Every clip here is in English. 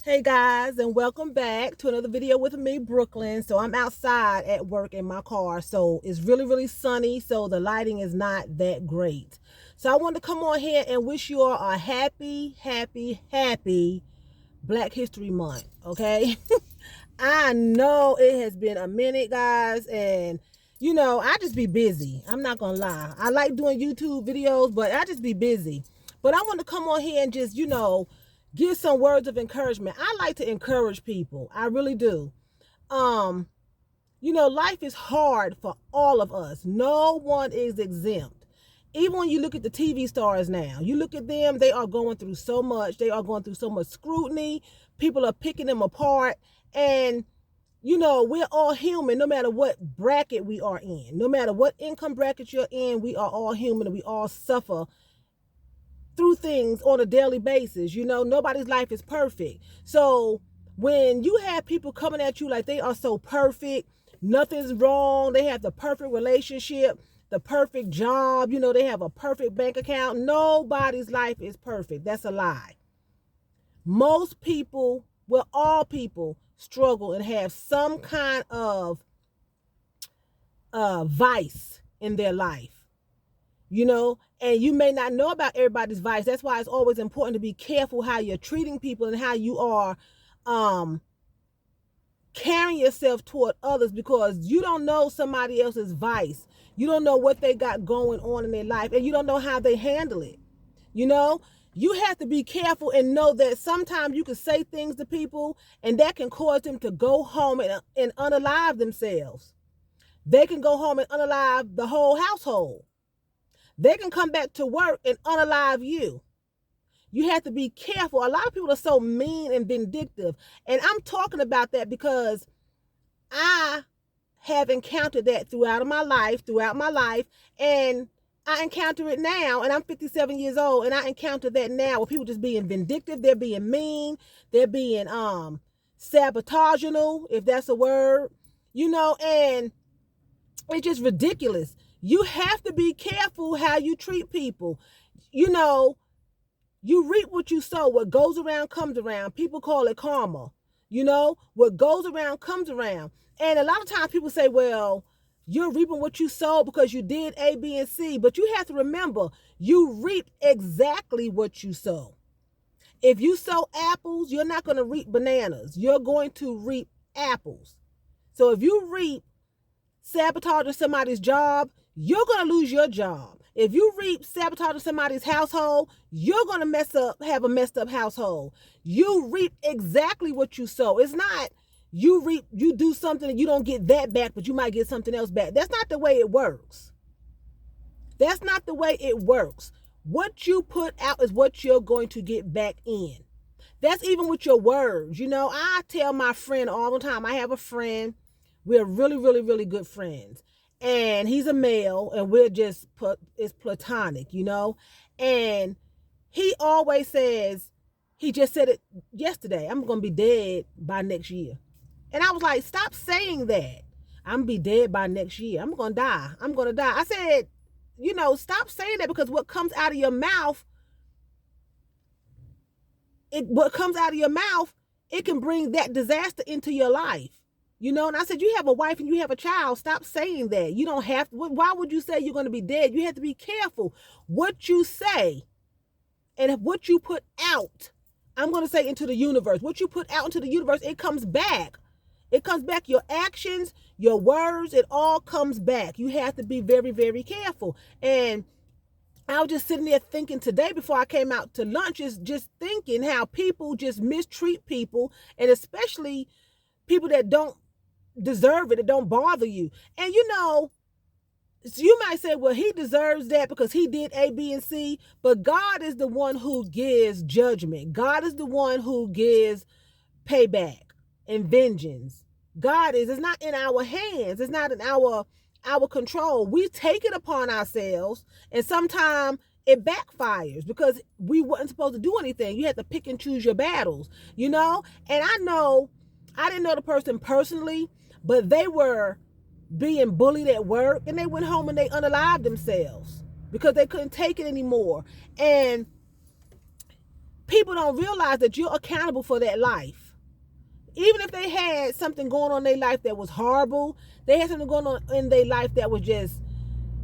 Hey guys, and welcome back to another video with me, Brooklyn. So I'm outside at work in my car. So it's really sunny. So the lighting is not that great. So I wanted to come on here and wish you all a happy Black History Month. Okay. I know it has been a minute, guys. And I just be busy. I'm not going to lie. I like doing YouTube videos, but I just be busy. But I want to come on here and just, give some words of encouragement. I like to encourage people. I really do. Um, Life is hard for all of us. No one is exempt. Even when you look at the TV stars now, you look at them, they are going through so much. They are going through so much scrutiny. People are picking them apart. And, we're all human no matter what bracket we are in. No matter what income bracket you're in, we are all human and we all suffer through things on a daily basis. Nobody's life is perfect. So when you have people coming at you like they are so perfect, nothing's wrong, they have the perfect relationship, the perfect job, they have a perfect bank account. Nobody's life is perfect. That's a lie. Most people, well, all people struggle and have some kind of vice in their life. And you may not know about everybody's vice. That's why it's always important to be careful how you're treating people and how you are carrying yourself toward others, because you don't know somebody else's vice. You don't know what they got going on in their life, and you don't know how they handle it. You have to be careful and know that sometimes you can say things to people and that can cause them to go home and unalive themselves. They can go home and unalive the whole household. They can come back to work and unalive you. You have to be careful. A lot of people are so mean and vindictive. And I'm talking about that because I have encountered that throughout my life. And I encounter it now. And I'm 57 years old. And I encounter that now with people just being vindictive. They're being mean. They're being sabotageable, if that's a word. And it's just ridiculous. You have to be careful how you treat people. You reap what you sow. What goes around comes around. People call it karma. What goes around comes around. And a lot of times people say, well, you're reaping what you sow because you did A, B, and C. But you have to remember, you reap exactly what you sow. If you sow apples, you're not going to reap bananas. You're going to reap apples. So if you reap sabotaging somebody's job, you're going to lose your job. If you reap sabotaging somebody's household, you're going to have a messed up household. You reap exactly what you sow. It's not you do something and you don't get that back, but you might get something else back. That's not the way it works. That's not the way it works. What you put out is what you're going to get back in. That's even with your words. I tell my friend all the time, I have a friend, we're really good friends. And he's a male, and we're just it's platonic, and he always says, he just said it yesterday, I'm gonna be dead by next year. And I was like, stop saying that. I'm gonna be dead by next year. I'm gonna die. I said, stop saying that, because what comes out of your mouth, it can bring that disaster into your life. And I said, you have a wife and you have a child. Stop saying that. You don't have to. Why would you say you're going to be dead? You have to be careful what you say and what you put out. I'm going to say into the universe. What you put out into the universe, it comes back. It comes back. Your actions, your words, it all comes back. You have to be very careful. And I was just sitting there thinking today before I came out to lunch, is just thinking how people just mistreat people, and especially people that don't deserve it, don't bother you. And you might say, well, he deserves that because he did A, B, and C. But God is the one who gives judgment. God is the one who gives payback and vengeance. It's not in our hands. It's not in our control. We take it upon ourselves, and sometimes it backfires because we weren't supposed to do anything. You have to pick and choose your battles, And I didn't know the person personally, but they were being bullied at work, and they went home and they unalived themselves because they couldn't take it anymore. And people don't realize that you're accountable for that life. Even if they had something going on in their life that was horrible, they had something going on in their life that was just,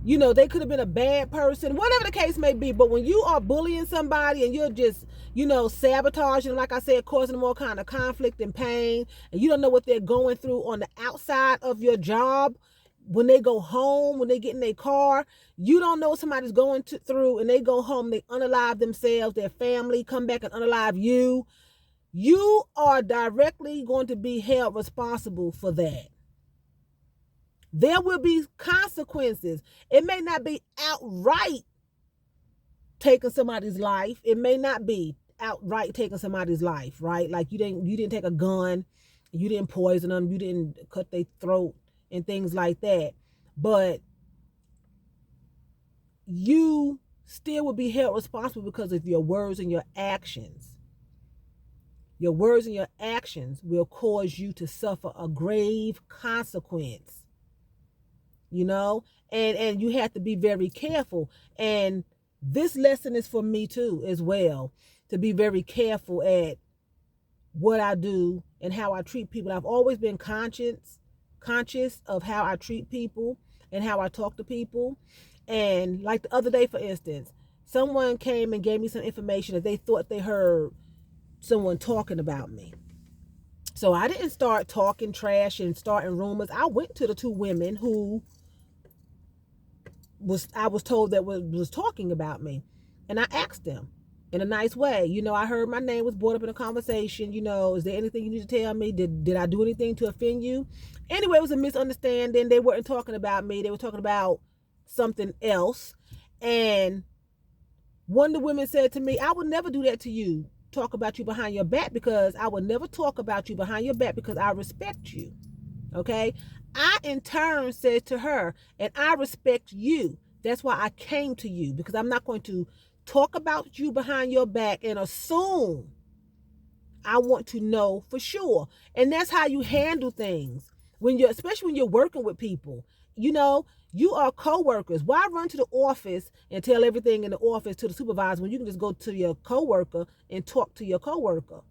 they could have been a bad person, whatever the case may be. But when you are bullying somebody and you're just, sabotaging, like I said, causing them all kind of conflict and pain, and you don't know what they're going through on the outside of your job, when they go home, when they get in their car, you don't know what somebody's going through, and they go home, they unalive themselves, their family, come back and unalive you. You are directly going to be held responsible for that. There will be consequences. It may not be outright taking somebody's life. It may not be outright taking somebody's life, right? Like you didn't take a gun, you didn't poison them, you didn't cut their throat and things like that. But you still will be held responsible because of your words and your actions. Your words and your actions will cause you to suffer a grave consequence. And you have to be very careful. And this lesson is for me too, as well, to be very careful at what I do and how I treat people. I've always been conscious of how I treat people and how I talk to people. And like the other day, for instance, someone came and gave me some information that they thought they heard someone talking about me. So I didn't start talking trash and starting rumors. I went to the two women who I was told that was talking about me, and I asked them in a nice way. I heard my name was brought up in a conversation. Is there anything you need to tell me? Did I do anything to offend you? Anyway, it was a misunderstanding. They weren't talking about me. They were talking about something else. And one of the women said to me, I would never do that to you, talk about you behind your back, because I would never talk about you behind your back because I respect you. Okay? I, in turn, said to her, and I respect you. That's why I came to you, because I'm not going to talk about you behind your back and assume. I want to know for sure. And that's how you handle things, especially when you're working with people. You are co-workers. Why run to the office and tell everything in the office to the supervisor when you can just go to your co-worker and talk to your co-worker?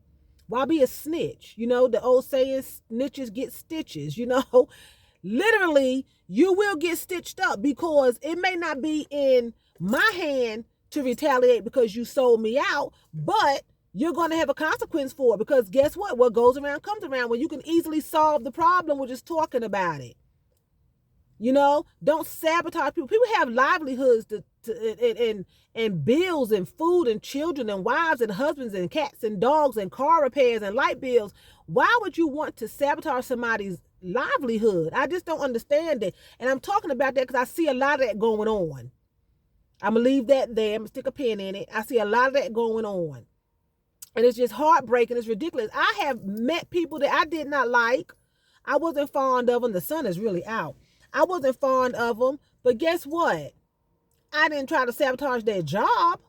Why be a snitch? The old saying, snitches get stitches. Literally, you will get stitched up, because it may not be in my hand to retaliate because you sold me out, but you're going to have a consequence for it, because guess what? What goes around comes around. When you can easily solve the problem with just talking about it. Don't sabotage people. People have livelihoods and bills and food and children and wives and husbands and cats and dogs and car repairs and light bills. Why would you want to sabotage somebody's livelihood? I just don't understand it. And I'm talking about that because I see a lot of that going on. I'm going to leave that there. I'm going to stick a pin in it. I see a lot of that going on. And it's just heartbreaking. It's ridiculous. I have met people that I did not like. I wasn't fond of them. The sun is really out. I wasn't fond of them, but guess what? I didn't try to sabotage their job.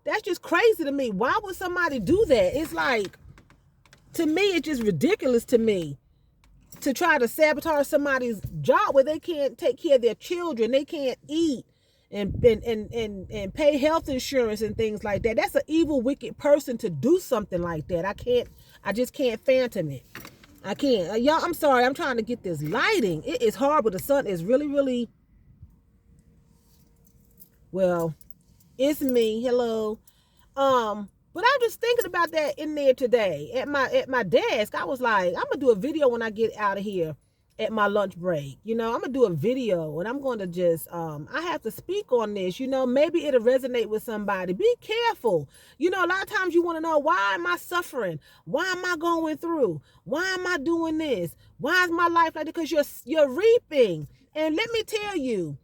That's just crazy to me. Why would somebody do that? It's like, to me, it's just ridiculous to me to try to sabotage somebody's job where they can't take care of their children. They can't eat and pay health insurance and things like that. That's an evil, wicked person to do something like that. I just can't phantom it. I can't. Y'all, I'm sorry. I'm trying to get this lighting. It is hard, but the sun is really, really... Well, it's me. Hello. But I'm just thinking about that in there today at my desk. I was like, I'm gonna do a video when I get out of here at my lunch break. I'm gonna do a video, and I'm going to just I have to speak on this. Maybe it'll resonate with somebody. Be careful. A lot of times you want to know, why am I suffering? Why am I going through? Why am I doing this? Why is my life like that? Because you're reaping. And let me tell you,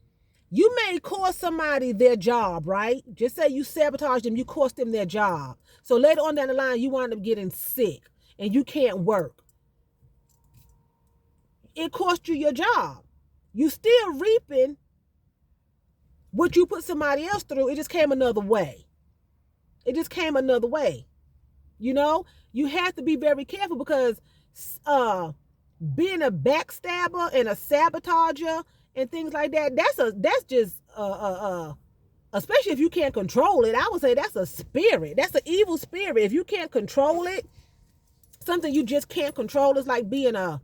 you may cost somebody their job, right? Just say you sabotage them, you cost them their job. So later on down the line, you wind up getting sick and you can't work. It cost you your job. You still reaping what you put somebody else through. It just came another way. You have to be very careful, because being a backstabber and a sabotager and things like that, that's just a especially if you can't control it. I would say that's a spirit. That's an evil spirit. If you can't control it, something you just can't control is like being a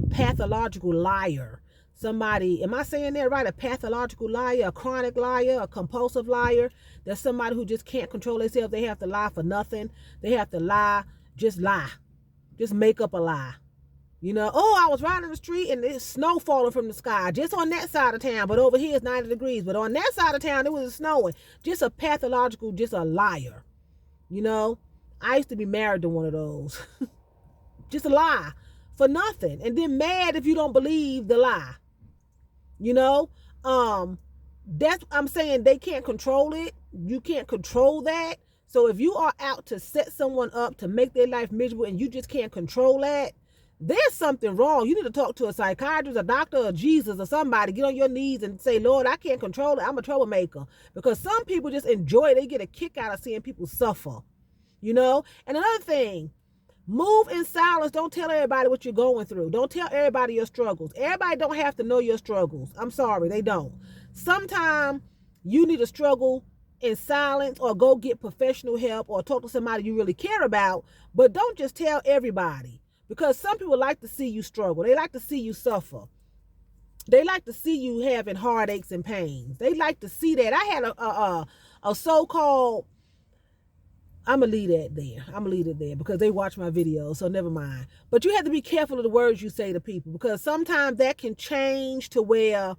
pathological liar. Somebody, am I saying that right? A pathological liar, a chronic liar, a compulsive liar. There's somebody who just can't control themselves. They have to lie for nothing. They have to lie, just make up a lie. You know, oh, I was riding the street and it's snow falling from the sky just on that side of town, but over here it's 90 degrees. But on that side of town, it was snowing. Just a pathological, just a liar. You know, I used to be married to one of those. Just a lie for nothing. And then mad if you don't believe the lie. You know, that's, I'm saying they can't control it. You can't control that. So if you are out to set someone up to make their life miserable and you just can't control that, there's something wrong. You need to talk to a psychiatrist, a doctor, or Jesus, or somebody. Get on your knees and say, Lord, I can't control it. I'm a troublemaker. Because some people just enjoy it. They get a kick out of seeing people suffer. You know? And another thing, move in silence. Don't tell everybody what you're going through. Don't tell everybody your struggles. Everybody don't have to know your struggles. I'm sorry, they don't. Sometimes you need to struggle in silence or go get professional help or talk to somebody you really care about, but don't just tell everybody, because some people like to see you struggle. They like to see you suffer. They like to see you having heartaches and pains. They like to see that. I had a so-called, I'm going to leave that there. I'm going to leave it there because they watch my videos, so never mind. But you have to be careful of the words you say to people, because sometimes that can change to where,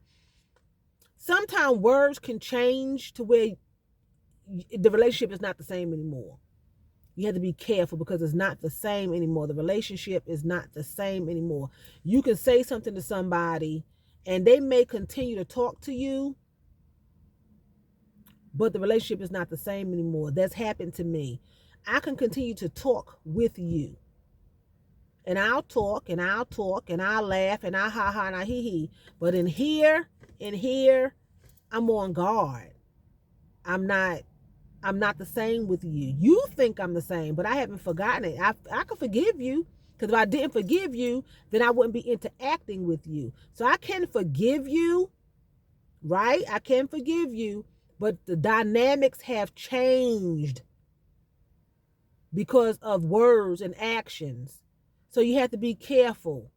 sometimes words can change to where the relationship is not the same anymore. You have to be careful because it's not the same anymore. The relationship is not the same anymore. You can say something to somebody and they may continue to talk to you, but the relationship is not the same anymore. That's happened to me. I can continue to talk with you. And I'll talk and I'll talk and I'll laugh and I'll ha ha and I'll hee hee. But in here, I'm on guard. I'm not the same with you. You think I'm the same, but I haven't forgotten it. I can forgive you, because if I didn't forgive you, then I wouldn't be interacting with you. So I can forgive you, right? I can forgive you, but the dynamics have changed because of words and actions. So you have to be careful,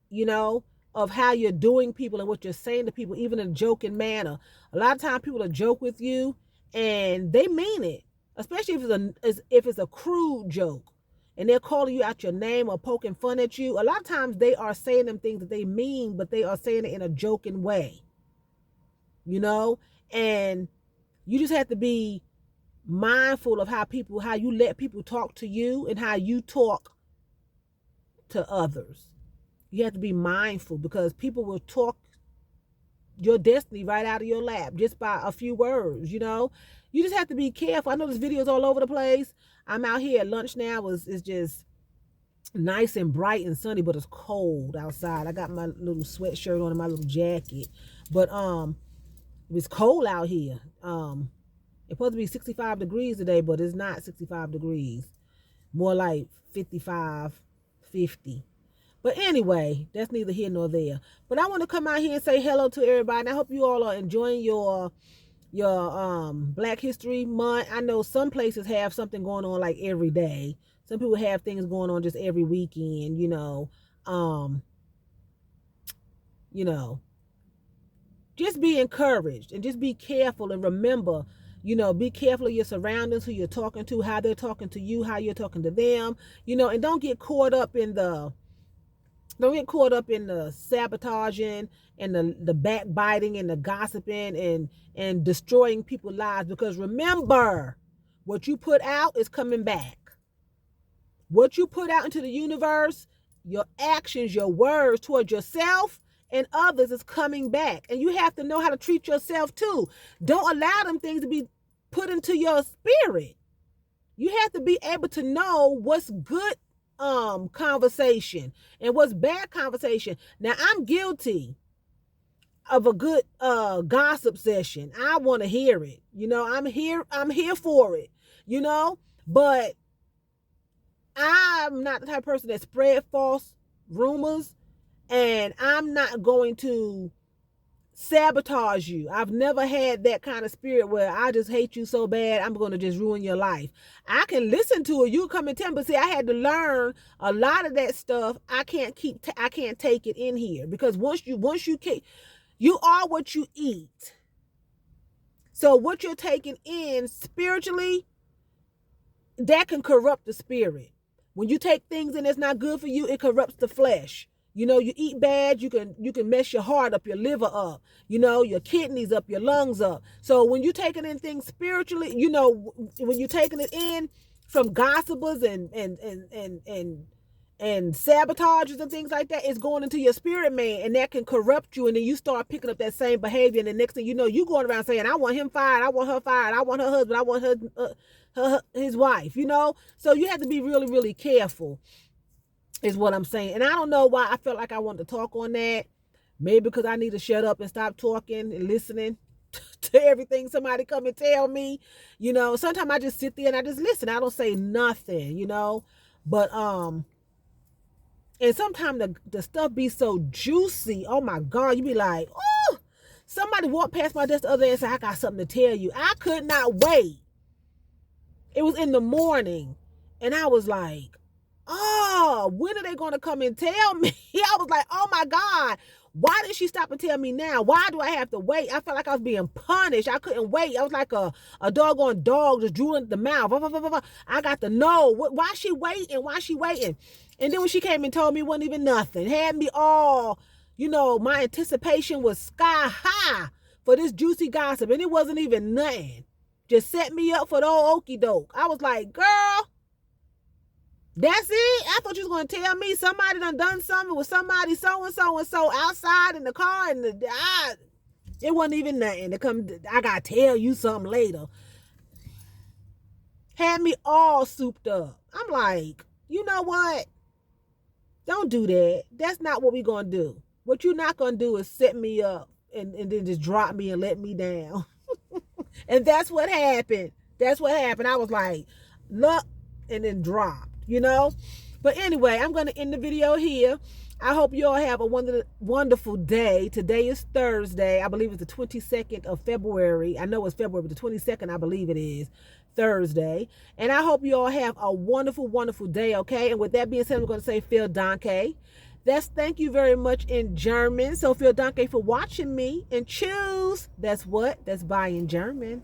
you know, of how you're doing people and what you're saying to people, even in a joking manner. A lot of times people will joke with you and they mean it, especially if it's a crude joke and they're calling you out your name or poking fun at you. A lot of times they are saying them things that they mean, but they are saying it in a joking way, you know. And you just have to be mindful of how you let people talk to you and how you talk to others. You have to be mindful, because people will talk your destiny right out of your lap just by a few words, you know. You just have to be careful. I know there's videos all over the place. I'm out here at lunch now. It's just nice and bright and sunny, but it's cold outside. I got my little sweatshirt on and my little jacket, but it's cold out here. It's supposed to be 65 degrees today, but it's not 65 degrees. More like 55, 50. But anyway, that's neither here nor there. But I want to come out here and say hello to everybody. I hope you all are enjoying your Black History Month. I know some places have something going on like every day. Some people have things going on just every weekend, you know. Just be encouraged and just be careful, and remember, you know, be careful of your surroundings, who you're talking to, how they're talking to you, how you're talking to them, you know, and don't get caught up in the sabotaging and the backbiting and the gossiping and destroying people's lives. Because remember, what you put out is coming back. What you put out into the universe, your actions, your words towards yourself and others is coming back. And you have to know how to treat yourself too. Don't allow them things to be put into your spirit. You have to be able to know what's good conversation and what's bad conversation. Now, I'm guilty of a good gossip session. I want to hear it. You know, I'm here for it, you know, but I'm not the type of person that spread false rumors, and I'm not going to sabotage you. I've never had that kind of spirit where I just hate you so bad, I'm going to just ruin your life. I can listen to it. You come and tell me, but see, I had to learn a lot of that stuff. I can't take it in here, because once you are what you eat. So what you're taking in spiritually, that can corrupt the spirit. When you take things in that's not good for you, it corrupts the flesh. You know, you eat bad, you can mess your heart up, your liver up, you know, your kidneys up, your lungs up. So when you're taking in things spiritually, you know, when you're taking it in from gossipers and sabotagers and things like that, it's going into your spirit, man, and that can corrupt you. And then you start picking up that same behavior, and the next thing you know, you going around saying, I want him fired, I want her fired, I want her husband, I want his wife, you know. So you have to be really, really careful, is what I'm saying. And I don't know why I felt like I wanted to talk on that. Maybe because I need to shut up and stop talking and listening to everything somebody come and tell me. You know, sometimes I just sit there and I just listen. I don't say nothing, you know. But and sometimes the stuff be so juicy. Oh my God, you be like, oh, somebody walked past my desk the other day and said, I got something to tell you. I could not wait. It was in the morning, and I was like, oh, when are they going to come and tell me? I was like, oh my God, why did she stop and tell me now? Why do I have to wait? I felt like I was being punished. I couldn't wait. I was like a doggone dog just drooling the mouth. I got to know, why she waiting? Why she waiting? And then when she came and told me, it wasn't even nothing. Had me all, you know, my anticipation was sky high for this juicy gossip, and it wasn't even nothing. Just set me up for the old okie doke. I was like, girl, that's it? I thought you was going to tell me somebody done something with somebody so-and-so and so outside in the car, and it wasn't even nothing. I got to tell you something later. Had me all souped up. I'm like, you know what? Don't do that. That's not what we're going to do. What you're not going to do is set me up and then just drop me and let me down. And that's what happened. That's what happened. I was like, look, and then dropped, you know. But anyway, I'm going to end the video here. I hope you all have a wonderful day. Today is Thursday. I believe it's the 22nd of February. I know it's February, but the 22nd, I believe it is Thursday. And I hope you all have a wonderful, wonderful day, okay? And with that being said, I'm going to say vielen Dank. That's thank you very much in German. So vielen Dank for watching me. And choose, that's what? That's bye in German.